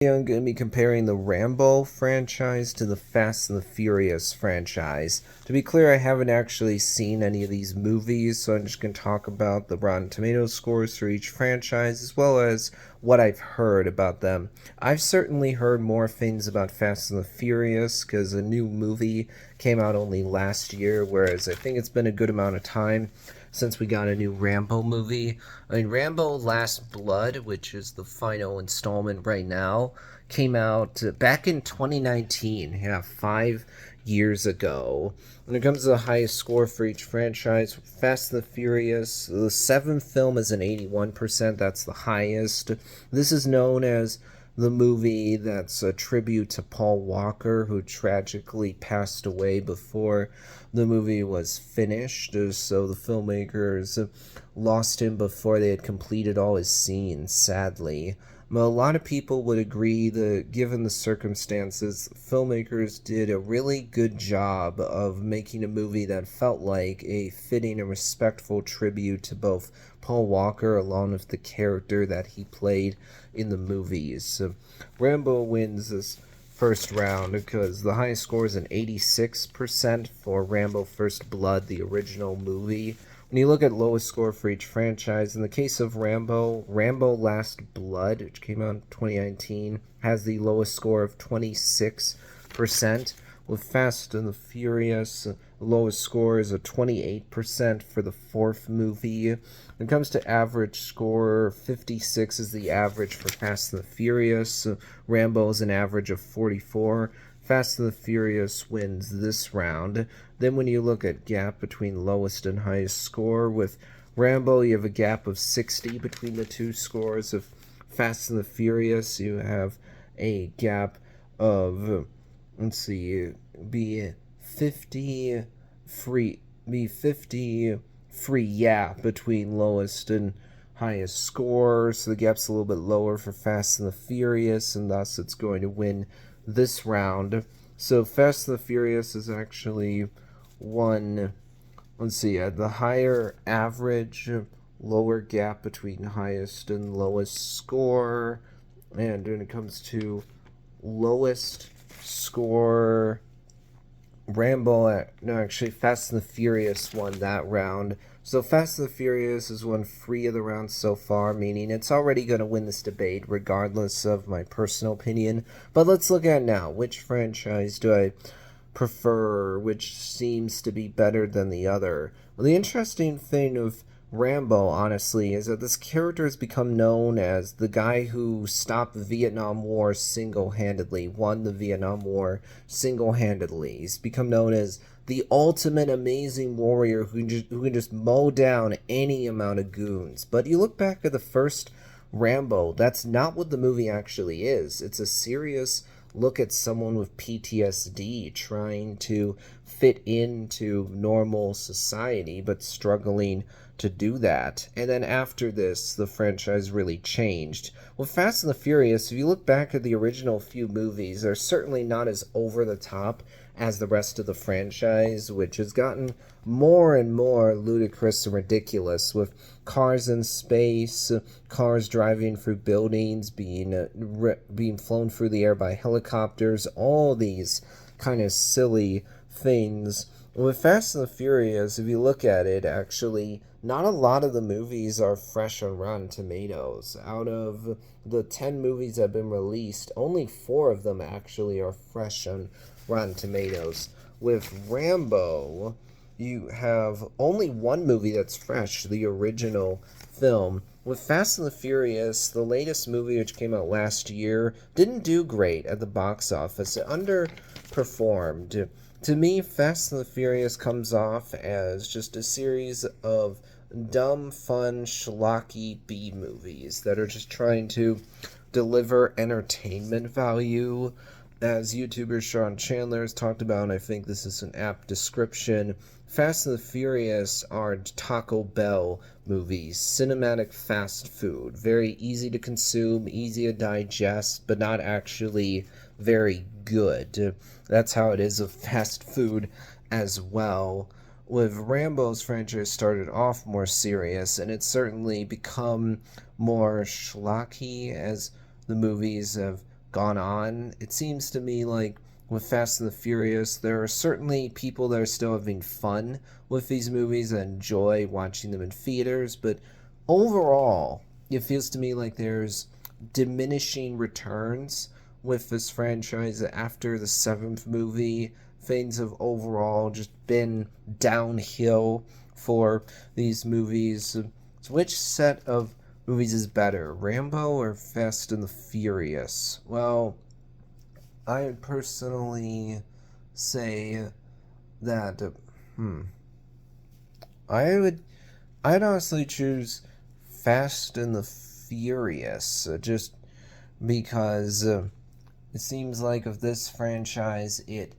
I'm going to be comparing the Rambo franchise to the Fast and the Furious franchise. To be clear, I haven't actually seen any of these movies, so I'm just going to talk about the Rotten Tomatoes scores for each franchise as well as what I've heard about them. I've certainly heard more things about Fast and the Furious because a new movie came out only last year, whereas I think it's been a good amount of time since we got a new Rambo movie. I mean, Rambo Last Blood, which is the final installment right now, came out back in 2019. Yeah, 5 years ago. When it comes to the highest score for each franchise, Fast and the Furious, the seventh film is an 81%. That's the highest. This is known as the movie that's a tribute to Paul Walker, who tragically passed away before the movie was finished. So the filmmakers lost him before they had completed all his scenes, sadly. But a lot of people would agree that, given the circumstances, filmmakers did a really good job of making a movie that felt like a fitting and respectful tribute to both Paul Walker along with the character that he played in the movies. So Rambo wins this first round because the highest score is an 86% for Rambo First Blood, the original movie. When you look at lowest score for each franchise, in the case of Rambo, Rambo Last Blood, which came out in 2019, has the lowest score of 26%. With Fast and the Furious, the lowest score is a 28% for the fourth movie. When it comes to average score, 56 is the average for Fast and the Furious. Rambo is an average of 44. Fast and the Furious wins this round. Then when you look at gap between lowest and highest score, with Rambo you have a gap of 60 between the two scores. Of Fast and the Furious you have a gap of, let's see, be 50 free gap between lowest and highest score. So the gap's a little bit lower for Fast and the Furious, and thus it's going to win this round. So Fast and the Furious is actually one, let's see, the higher average, lower gap between highest and lowest score. And when it comes to lowest score, Fast and the Furious won that round. So Fast and the Furious has won 3 of the rounds so far, meaning it's already going to win this debate regardless of my personal opinion. But let's look at now. Which franchise do I prefer? Which seems to be better than the other? Well, the interesting thing of Rambo, honestly, is that this character has become known as the guy who stopped the Vietnam War single-handedly, won the Vietnam War single-handedly. He's become known as the ultimate amazing warrior who can just mow down any amount of goons. But you look back at the first Rambo, that's not what the movie actually is. It's a serious look at someone with PTSD trying to fit into normal society but struggling to do that. And then after this, the franchise really changed. With Fast and the Furious, if you look back at the original few movies, they're certainly not as over the top as the rest of the franchise, which has gotten more and more ludicrous and ridiculous, with cars in space, cars driving through buildings, being flown through the air by helicopters, all these kind of silly things. With Fast and the Furious, if you look at it, actually, not a lot of the movies are fresh on Rotten Tomatoes. Out of the 10 movies that have been released, only 4 of them actually are fresh on Rotten Tomatoes. With Rambo, you have only one movie that's fresh, the original film. With Fast and the Furious, the latest movie, which came out last year, didn't do great at the box office. It underperformed. To me, Fast and the Furious comes off as just a series of dumb, fun, schlocky B movies that are just trying to deliver entertainment value. As YouTuber Sean Chandler has talked about, I think this is an apt description. Fast and the Furious are Taco Bell movies, cinematic fast food, very easy to consume, easy to digest, but not actually very good. That's how it is with fast food as well. With Rambo's franchise started off more serious, and it's certainly become more schlocky as the movies have gone on. It seems to me like with Fast and the Furious, there are certainly people that are still having fun with these movies and enjoy watching them in theaters, but overall, it feels to me like there's diminishing returns with this franchise after the seventh movie. Things have overall just been downhill for these movies. So which set of movies is better, Rambo or Fast and the Furious? Well, I would personally say that I would I'd honestly choose Fast and the Furious, just because it seems like of this franchise, it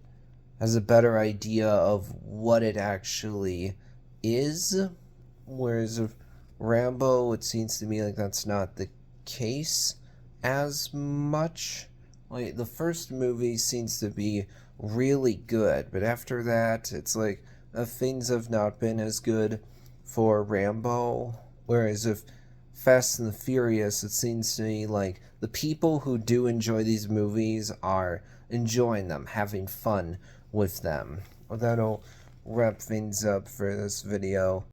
has a better idea of what it actually is, whereas of Rambo, it seems to me like that's not the case as much. Like, the first movie seems to be really good, but after that, it's like things have not been as good for Rambo. Whereas if Fast and the Furious, it seems to me like the people who do enjoy these movies are enjoying them, having fun with them. Well, that'll wrap things up for this video.